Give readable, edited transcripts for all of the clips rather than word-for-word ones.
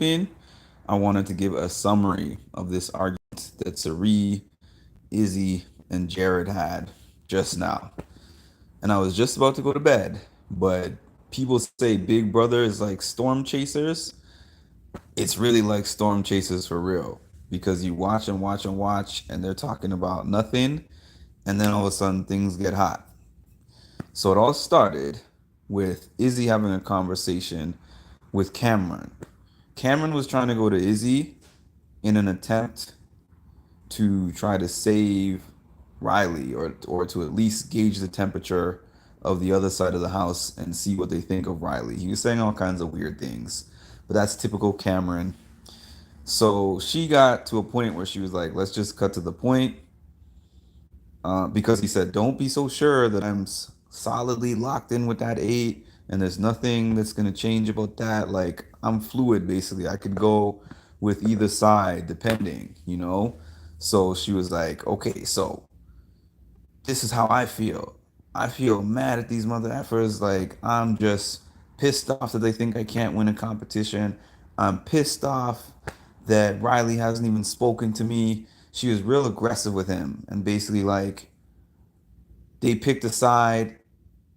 in, I wanted to give a summary of this argument that Cirie, Izzy, and Jared had just now. And I was just about to go to bed, but people say Big Brother is like storm chasers. It's really like storm chasers for real because you watch and watch and watch, and they're talking about nothing, and then all of a sudden things get hot. So it all started with Izzy having a conversation with Cameron. Cameron was trying to go to Izzy in an attempt to try to save Riley or to at least gauge the temperature of the other side of the house and see what they think of Riley. He was saying all kinds of weird things, but that's typical Cameron. So she got to a point where she was like, let's just cut to the point. Because he said, don't be so sure that I'm solidly locked in with that eight and there's nothing that's going to change about that. Like, I'm fluid, basically. I could go with either side depending. So she was like, okay, so this is how I feel. I feel mad at these mother effers. Like, I'm just pissed off that they think I can't win a competition. I'm pissed off that Riley hasn't even spoken to me. She was real aggressive with him and basically like they picked a side.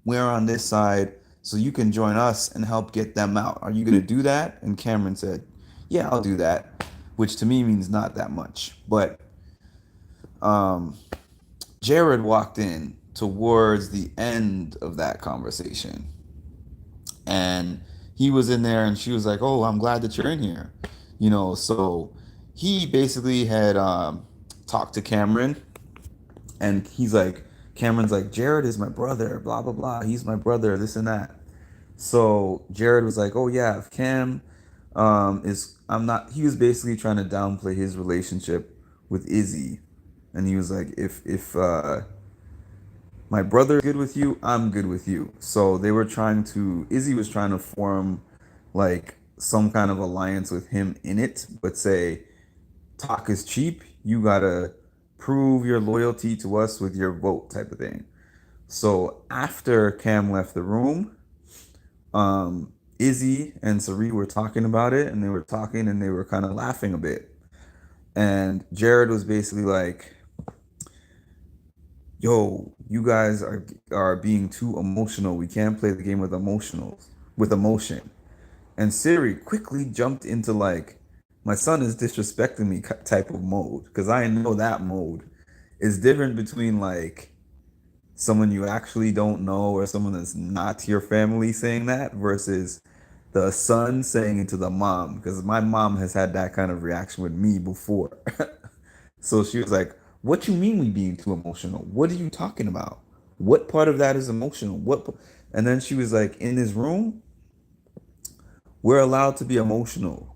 We're on this side, so you can join us and help get them out. Are you gonna do that? And Cameron said, "Yeah, I'll do that," which to me means not that much. But um, Jared walked in towards the end of that conversation, and he was in there, and she was like, "Oh, I'm glad that you're in here," So he basically had talked to Cameron, and Cameron's like, Jared is my brother, blah blah blah. He's my brother, this and that. So Jared was like, oh yeah, if Cam is I'm not he was basically trying to downplay his relationship with Izzy. And he was like, if my brother is good with you, I'm good with you. So they were trying to Izzy was trying to form like some kind of alliance with him in it, but say talk is cheap. You gotta prove your loyalty to us with your vote type of thing. So after Cam left the room, Izzy and Cirie were talking about it, and they were talking and they were kind of laughing a bit. And Jared was basically like, "Yo, you guys are being too emotional. We can't play the game with emotion." And Cirie quickly jumped into like, "My son is disrespecting me" type of mode because I know that mode is different between like someone you actually don't know or someone that's not your family saying that versus the son saying it to the mom because my mom has had that kind of reaction with me before. So she was like, what you mean we being too emotional? What are you talking about? What part of that is emotional? And then she was like, in this room we're allowed to be emotional.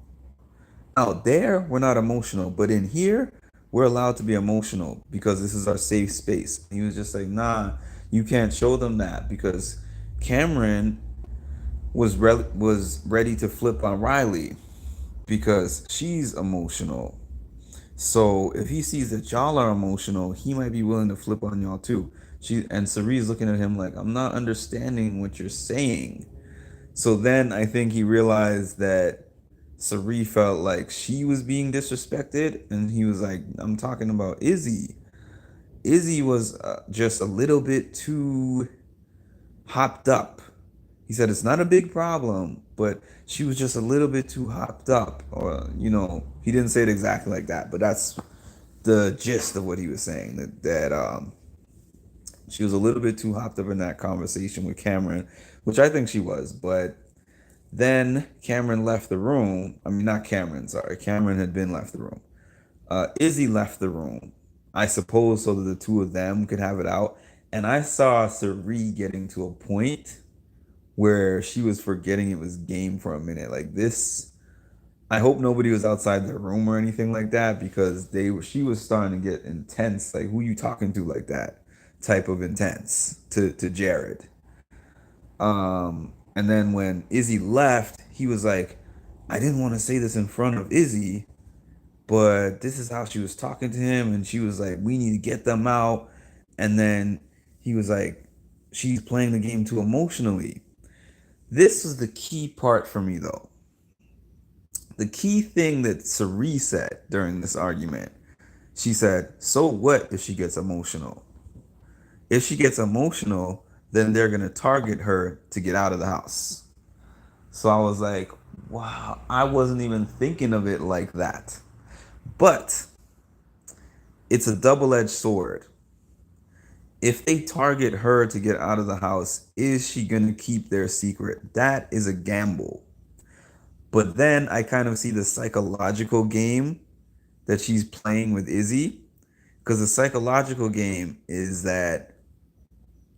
Out there we're not emotional, but in here we're allowed to be emotional because this is our safe space. He was just like, nah, you can't show them that because Cameron was ready to flip on Riley because she's emotional. So if he sees that y'all are emotional, he might be willing to flip on y'all too. Cirie's looking at him like, I'm not understanding what you're saying. So then I think he realized that Cirie felt like she was being disrespected, and he was like, I'm talking about Izzy. Izzy was just a little bit too hopped up. He said it's not a big problem, but she was just a little bit too hopped up. Or, he didn't say it exactly like that, but that's the gist of what he was saying. That she was a little bit too hopped up in that conversation with Cameron, which I think she was. But then Cameron left the room. I mean, not Cameron, sorry. Cameron had been left the room. Izzy left the room, I suppose, so that the two of them could have it out. And I saw Cirie getting to a point where she was forgetting it was game for a minute. Like this, I hope nobody was outside the room or anything like that because she was starting to get intense. Like, who you talking to like that? Type of intense to Jared. And then when Izzy left, he was like, I didn't want to say this in front of Izzy, but this is how she was talking to him, and she was like, we need to get them out. And then he was like, she's playing the game too emotionally. This was the key part for me though. The key thing that Cirie said during this argument, she said, "So what if she gets emotional? If she gets emotional, then they're gonna target her to get out of the house." So I was like, wow, I wasn't even thinking of it like that. But it's a double-edged sword. If they target her to get out of the house, is she gonna keep their secret? That is a gamble. But then I kind of see the psychological game that she's playing with Izzy. Because the psychological game is that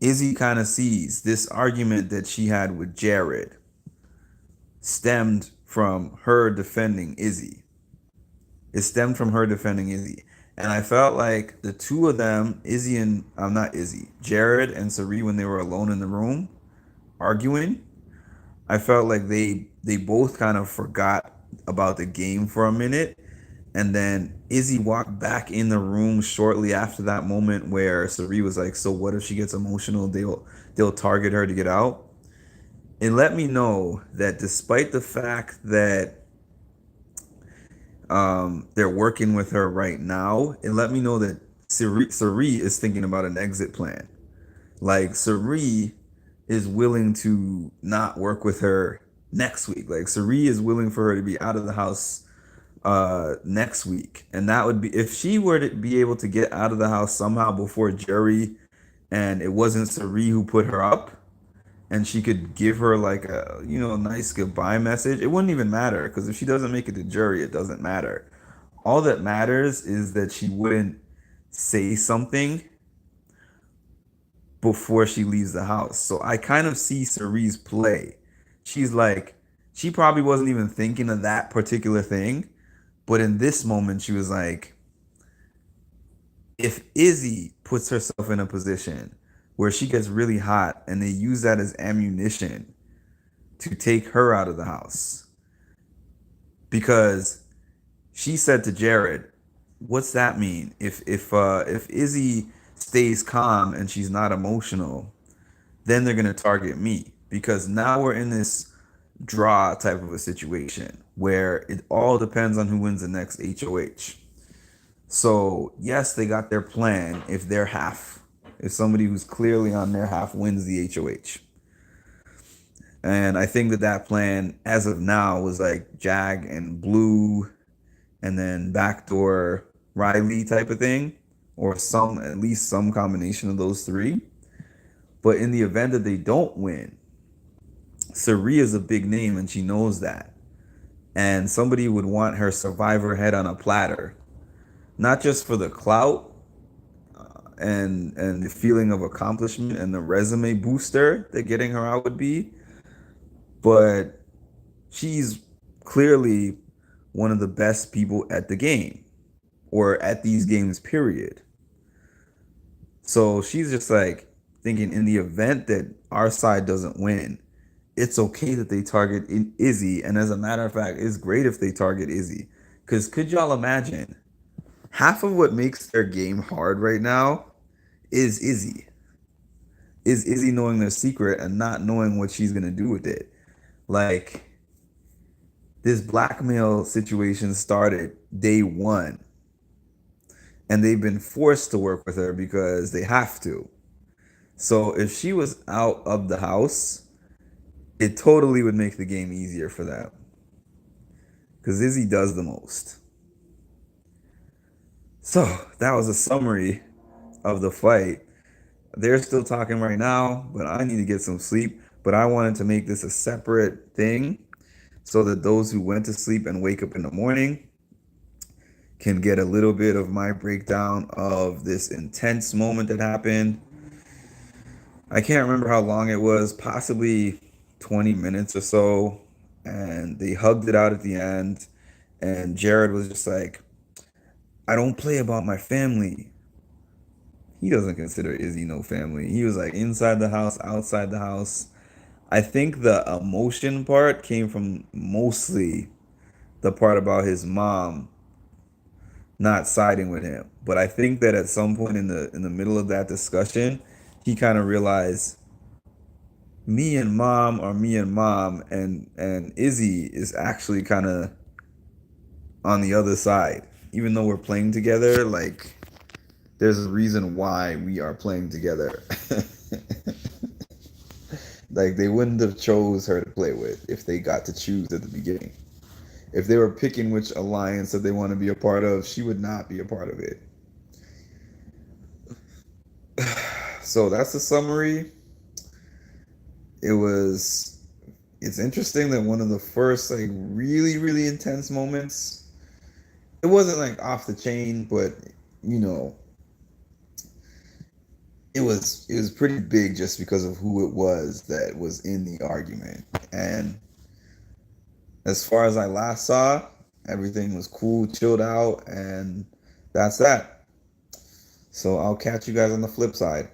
Izzy kind of sees this argument that she had with Jared stemmed from her defending Izzy. It stemmed from her defending Izzy. And I felt like the two of them, Izzy and I'm not Izzy, Jared and Cirie, when they were alone in the room arguing, I felt like they both kind of forgot about the game for a minute. And then Izzy walked back in the room shortly after that moment where Cirie was like, "So what if she gets emotional? They'll target her to get out." It let me know that despite the fact that they're working with her right now, it let me know that Cirie is thinking about an exit plan. Like Cirie is willing to not work with her next week. Like Cirie is willing for her to be out of the house next week. And that would be if she were to be able to get out of the house somehow before Jerry and it wasn't Cirie who put her up and she could give her like a nice goodbye message, it wouldn't even matter because if she doesn't make it to jury, it doesn't matter. All that matters is that she wouldn't say something before she leaves the house. So I kind of see Cerie's play. She's like, she probably wasn't even thinking of that particular thing. But in this moment, she was like, if Izzy puts herself in a position where she gets really hot and they use that as ammunition to take her out of the house, because she said to Jared, "What's that mean? If Izzy stays calm and she's not emotional, then they're gonna target me because now we're in this draw type of a situation where it all depends on who wins the next HOH." So yes, they got their plan if their half, if somebody who's clearly on their half wins the HOH. And I think that that plan, as of now, was like Jag and Blue, and then backdoor Riley type of thing, or some at least some combination of those three. But in the event that they don't win, Cirie is a big name and she knows that. And somebody would want her survivor head on a platter, not just for the clout and the feeling of accomplishment and the resume booster that getting her out would be, but she's clearly one of the best people at the game or at these games, period. So she's just like thinking in the event that our side doesn't win, it's okay that they target Izzy. And as a matter of fact, it's great if they target Izzy. Because could y'all imagine? Half of what makes their game hard right now is Izzy. Is Izzy knowing their secret and not knowing what she's going to do with it. Like, this blackmail situation started day one. And they've been forced to work with her because they have to. So if she was out of the house, it totally would make the game easier for them. Because Izzy does the most. So that was a summary of the fight. They're still talking right now, but I need to get some sleep. But I wanted to make this a separate thing so that those who went to sleep and wake up in the morning can get a little bit of my breakdown of this intense moment that happened. I can't remember how long it was, possibly 20 minutes or so. And they hugged it out at the end. And Jared was just like, "I don't play about my family." He doesn't consider Izzy no family. He was like inside the house, outside the house. I think the emotion part came from mostly the part about his mom not siding with him. But I think that at some point in the middle of that discussion, he kind of realized me and mom are me and mom, and Izzy is actually kind of on the other side. Even though we're playing together, like there's a reason why we are playing together. Like they wouldn't have chose her to play with if they got to choose at the beginning. If they were picking which alliance that they want to be a part of, she would not be a part of it. So that's the summary. It was it's interesting that one of the first like really really intense moments, it wasn't like off the chain, but you know, it was pretty big just because of who it was that was in the argument. And as far as I last saw, everything was cool, chilled out, and that's that. So I'll catch you guys on the flip side.